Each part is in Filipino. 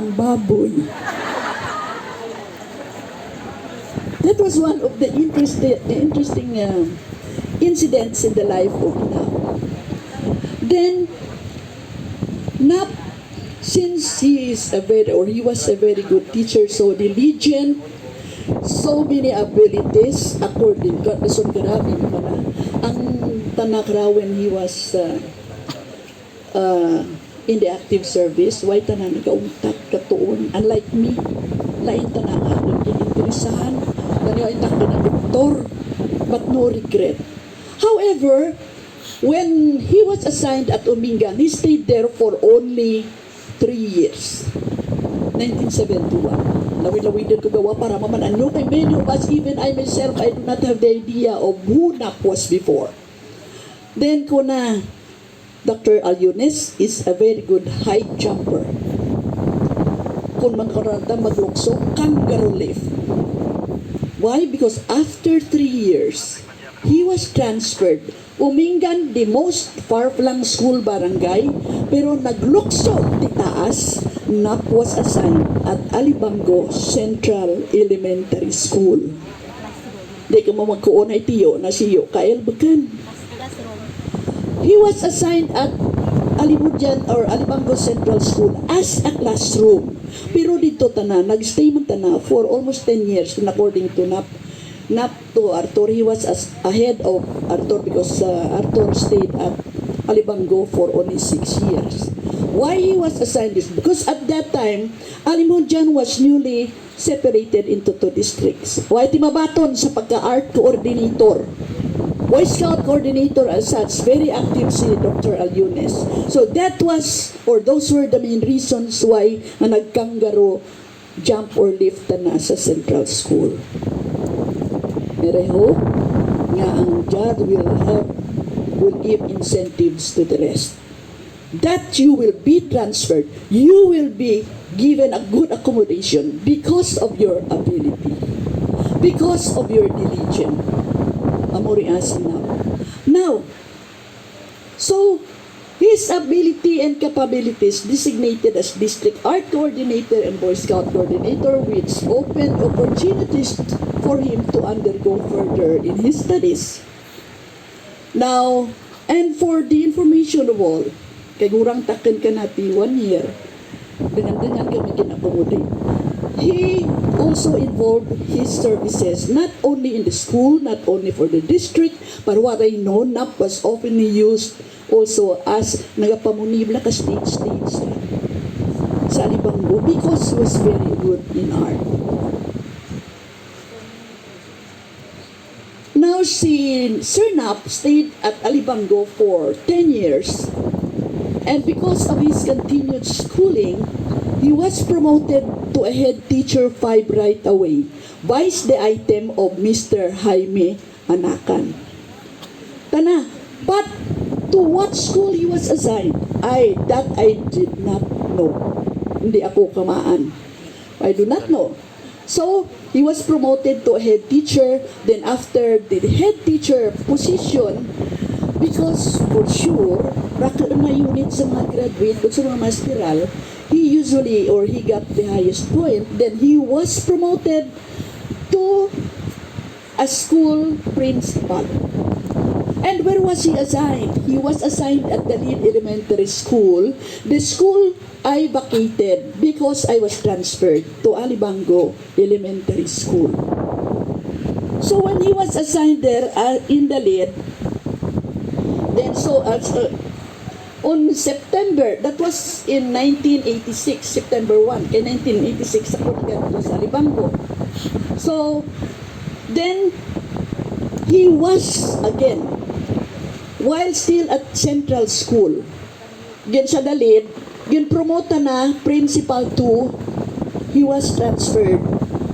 ang baboy. That was one of the interesting incidents in the life of Nap. Then, Nap, since he was a very good teacher, so diligent, so many abilities, according to Kason Karami naman ang tanak raw when he was in the active service, why tanan nagauntat katuon, unlike me, lain tanan nga interesahan, daniyo itak na doktor, but no regret. However, when he was assigned at Umingan, he stayed there for only 3 years. 1971. Lawi-lawi din ko gawa para mamananyo kay many of us, even I myself, I do not have the idea of who Nap was before. Then ko na, Dr. Allones is a very good high jumper. Kung magkarata maglukso, kangaroo lift. Why? Because after 3 years, he was transferred. Umingan, the most far-flung school barangay, pero naglukso di taas, Nap was assigned at Alibango Central Elementary School. Di ka mo magkuon ay tiyo na siyo, kael bakan. He was assigned at Alimodian or Alibango Central School as a classroom. Pero dito tanan, nagstay man tana for almost 10 years, according to Nap to Arthur. He was ahead of Arthur because Arthur stayed at Alibango for only 6 years. Why he was assigned this? Because at that time, Alimodian was newly separated into 2 districts. Why timabaton sa pagka-art coordinator? Boy Scout coordinator as such, very active si Dr. Allones. So that was, or those were the main reasons why na nagkanggaro jump or lift na sa Central School. And I hope nga ang JAD will give incentives to the rest. That you will be transferred, you will be given a good accommodation because of your ability, because of your diligence. Amori asin now. So, his ability and capabilities designated as District Art Coordinator and Boy Scout Coordinator, which opened opportunities for him to undergo further in his studies. Now, and for the information of all, kay gurang taken ka natin 1 year, dengan kami kinakomodate. He also involved his services not only in the school, not only for the district, but what I know, Nap was often used also as nagapamunibla ka stage sa Alibango because he was very good in art. Now Sir Nap stayed at Alibango for 10 years, and because of his continued schooling, he was promoted to a head teacher 5 right away, vice the item of Mr. Jaime Anakan. Tana, but to what school he was assigned, I did not know. Hindi ako kamaan. I do not know. So, he was promoted to a head teacher, then after the head teacher position, because for sure, raka na unit sa mga graduate, but sa mga masteral, he got the highest point, then he was promoted to a school principal. And where was he assigned? He was assigned at the Lead Elementary School. The school I vacated because I was transferred to Alibango Elementary School. So when he was assigned there in the Lead, then on September, that was in 1986, September 1, in 1986, ako nagano sa Alibango. So, then, he was, again, while still at Central School, gen sa Dalid, gen promota na Principal 2, he was transferred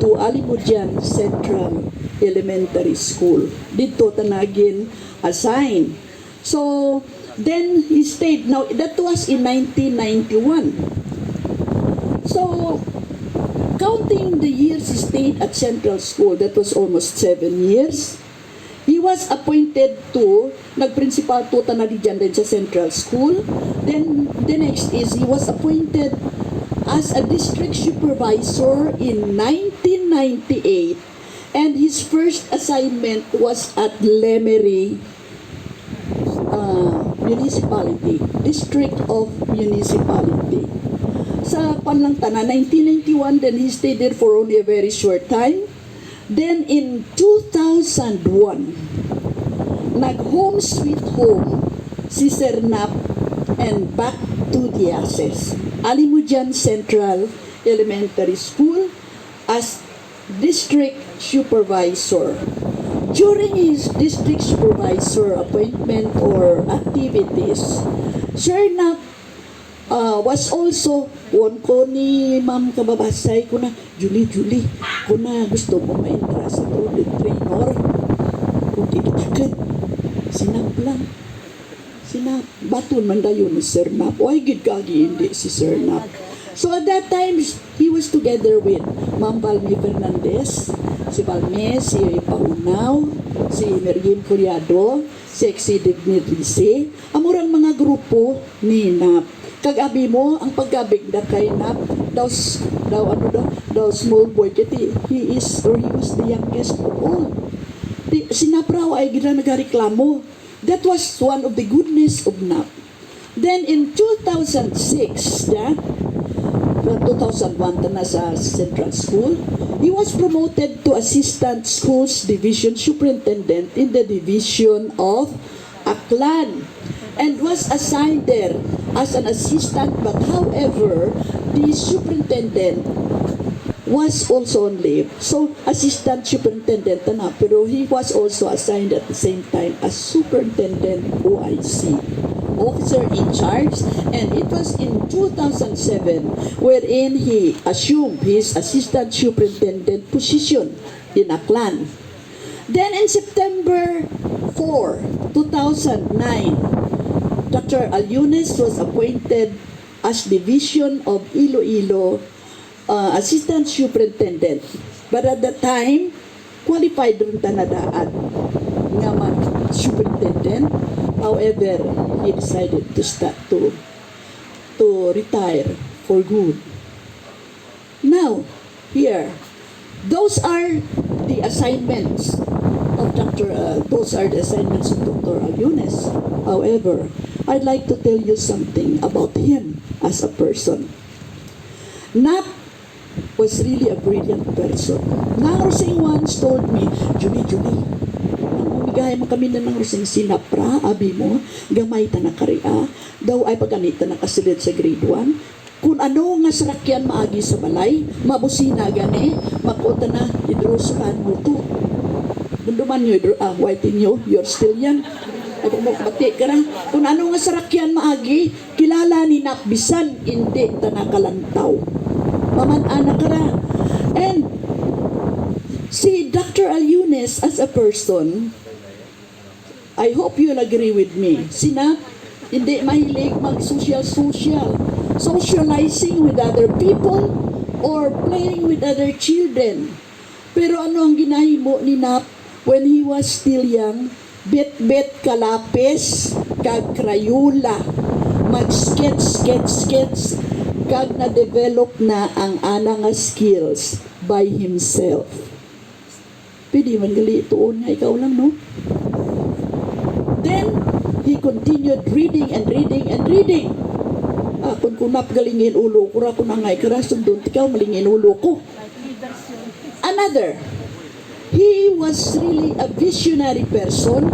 to Alimodian Central Elementary School. Dito tanagin assigned. So, then he stayed. Now, that was in 1991. So, counting the years he stayed at Central School, that was almost 7 years. He was appointed to, nag-principal to tanadi dyan din sa Central School. Then, the next is, he was appointed as a district supervisor in 1998, and his first assignment was at Lemery Municipality, District of Municipality. Sa panlang tanan, 1991, then he stayed there for only a very short time. Then in 2001, nag-home sweet home si Sir Nap and back to Diases, Alimodian Central Elementary School as district supervisor. During his district supervisor appointment or activities, Sir Nap was also, won ko ni Ma'am kababasay ko na, Julie, ko na gusto mo ma-entra sa toilet trainer. Kung titikakit, sinap lang. Sinap. Baton man dayo ni Sir Nap. Why gid kagi hindi si Sir Nap? So at that time, he was together with Ma'am Valme Fernandez, si Valme, si Paunaw, si Mergin Curiado, si Exceeded Nidrice, amurang mga grupo ni Nap. Kag-abi mo, ang pagkabig na kay Nap, daw small boy, kiti, he was the youngest of all. Si Nap raw ay gina nagareklamo. That was one of the goodness of Nap. Then in 2006, 2001 na sa Central School, he was promoted to Assistant Schools Division Superintendent in the Division of Aklan and was assigned there as an assistant, but however, the superintendent was also on leave. So, assistant superintendent na, pero he was also assigned at the same time as superintendent OIC, officer in charge, and it was in 2007 wherein he assumed his assistant superintendent position in Aklan. Then in September 4, 2009, Dr. Allones was appointed as Division of Iloilo Assistant Superintendent. But at that time, qualified rin tanadaan nga mag-superintendent. However, he decided to retire for good. Now, here, those are the assignments of Dr. Allones. However, I'd like to tell you something about him as a person. Nap was really a brilliant person. Nang Rosing once told me, Julie, umigay mo kami na ng Rosing sinapra, abi mo, gamay ta na karia, daw ay pagganita na kasilid sa grade 1. Kung ano nga sarakyan maagi sa balay, mabusina gani, makota na, idrosuhan mo to. Bunduman nyo, white nyo, you're still young. Ay kung magpati ka na, kung ano nga sarakyan maagi, kilala ni Nakbisan, hindi ta nakalantaw. Maman-ana ka na. And si Dr. Allones as a person, I hope you'll agree with me, sina, hindi mahilig mag-social, socializing with other people or playing with other children. Pero ano ang ginahimo ni Nap when he was still young? Bet-bet kalapis, kag krayula, mag-sketch, kag na-develop na ang anang skills by himself. Pwede man gali ituon nga ikaw lang, no? Then, he continued reading. Kung kunap galingin ulo, kura ko na ngay karasong doon, ikaw malingin ulo ko. Another, he was really a visionary person,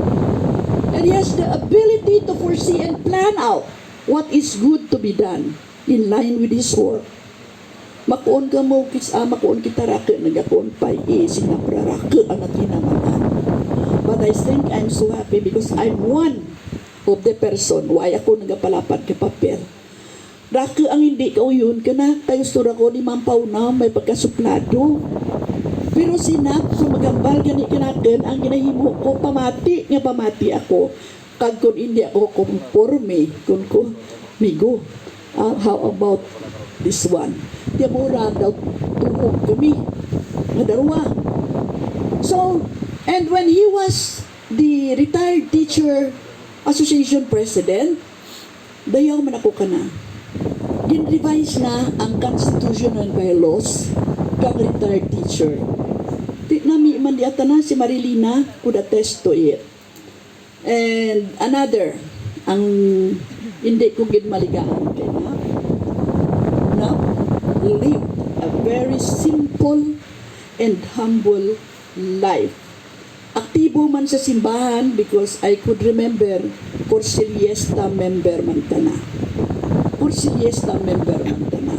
and he has the ability to foresee and plan out what is good to be done in line with his work. Makuon ka mo, makuon kita rake, nagakuon pa, sinapra rake ang natinamanan. But I think I'm so happy because I'm one of the person, why ako nagapalapad ka papel. Rake ang hindi ka yun ka na, tayo sura ko ni Mampaw na may pagkasuplado. Pero sinap, kung magambal gani kinakin, ang ginahimo ko, pamati ako. Kag kung hindi ako conforme, kung ko, migo. How about this one? Di mura daw tuhog kami. Nadarwa. So, and when he was the Retired Teacher Association President, dayaw man ako ka na. gin-revise na ang constitutional bylaws kang retired teacher. Di nami man di na si Marilina could attest to it. And another, ang hindi ko gid maligaan kay na live a very simple and humble life. Aktibo man sa simbahan because I could remember Corsiliesta member man tana. Corsiliesta member man tana.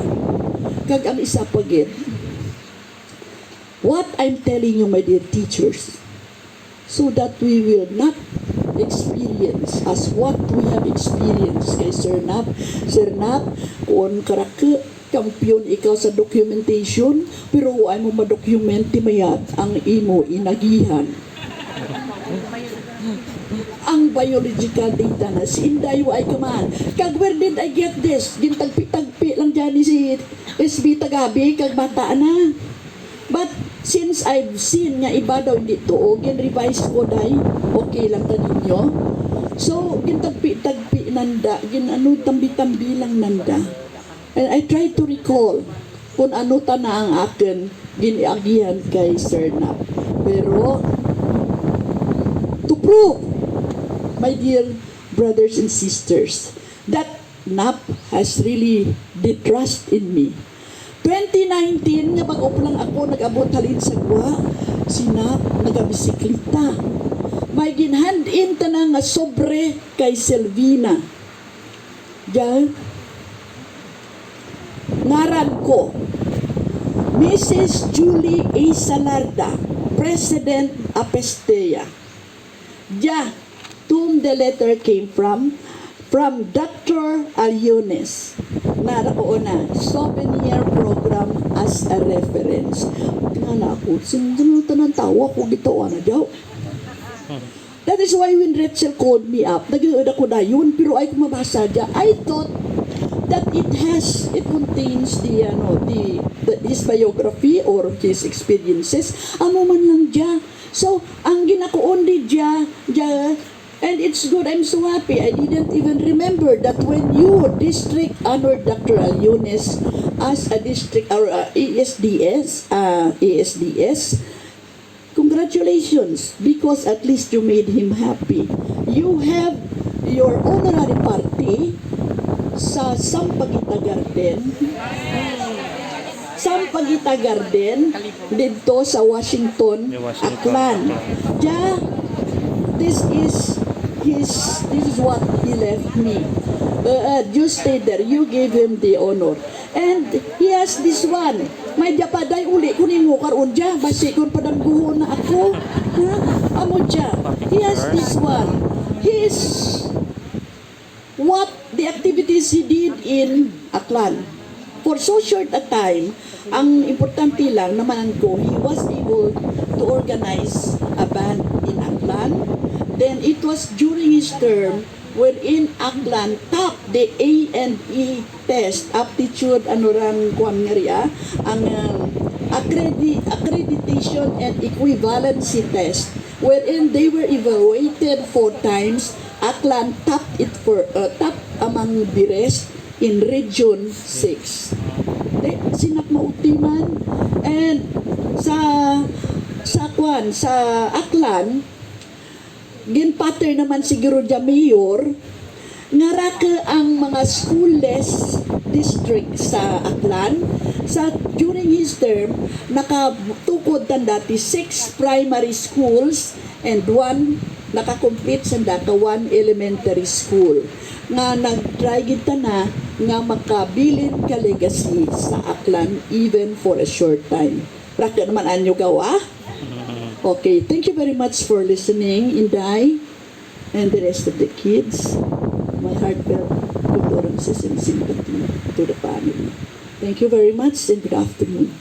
Kag ang isa pa gid, what I'm telling you, my dear teachers, so that we will not experience as what we have experienced kay Sir Nap. Sir Nap, kung karake, kampiyon ikaw sa documentation, pero ay mo ma-document mayat ang imo inagihan. Ang biological data na si Inday ay kaman. Kag where did I get this? Gintagpi-tagpi lang dyan ni si SB Tagabi, kag bata na. But since I've seen nga iba daw dito, o gin-revise ko day, okay lang ta ninyo. So, gintagpi-tagpi nanda, ginano tambi-tambi lang nanda. And I try to recall kung ano ta na ang akin giniagihan kay Sir Nap. Pero, to prove, my dear brothers and sisters, that Nap has really the trust in me. 2019, nga bago pa lang ako nag-abot halin sa gwa, si Nap nagabisiklita. May ginhand in ta na nga sobre kay Selvina. Diyan, ngaran ko, Mrs. Julie A. Salarda, President APESTEA. Ja, whom the letter came from Dr. Allones, na nakuuna, souvenir program as a reference. Tingnan ako, sinutan ng tawa ko gito, ano daw. That is why when Rachel called me up, nag-iod ako na yun, pero ay kumabasa dya, I thought that it contains his biography or his experiences. Ano man lang dya. So, ang ginakuon di dya, and it's good, I'm so happy. I didn't even remember that when you district honored Dr. Allones as a district or ASDS, congratulations, because at least you made him happy. You have your honorary party sa Sampaguita Garden dito sa Washington, Aklan. Yeah, this is what he left me. You stayed there, you gave him the honor. And he has this one. May diapaday uli kunin mo karon dya, basi kung padangguho na ako. Amo dya. He has this one. What the activities he did in Aklan. For so short a time, ang importante lang naman ko, he was able to organize a band in Aklan. Then it was during his term wherein Aklan topped the A&E test, aptitude, ang accreditation and equivalency test, wherein they were evaluated 4 times. Aklan topped it top among the rest in Region 6. Sinak mautiman. And sa Aklan, ginpatter naman siguro dya mayor, ngaraka ang mga schoolless district sa Aklan. During his term, nakatukod tan dati 6 primary schools and 1 nakakomplete sa daka 1 elementary school. Nga nag-try kita na nga makabilin ka legacy sa Aklan even for a short time. Raka naman anyo gawa? Okay, thank you very much for listening, Inday, and the rest of the kids. My heartfelt condolences and sympathy to the family. Thank you very much and good afternoon.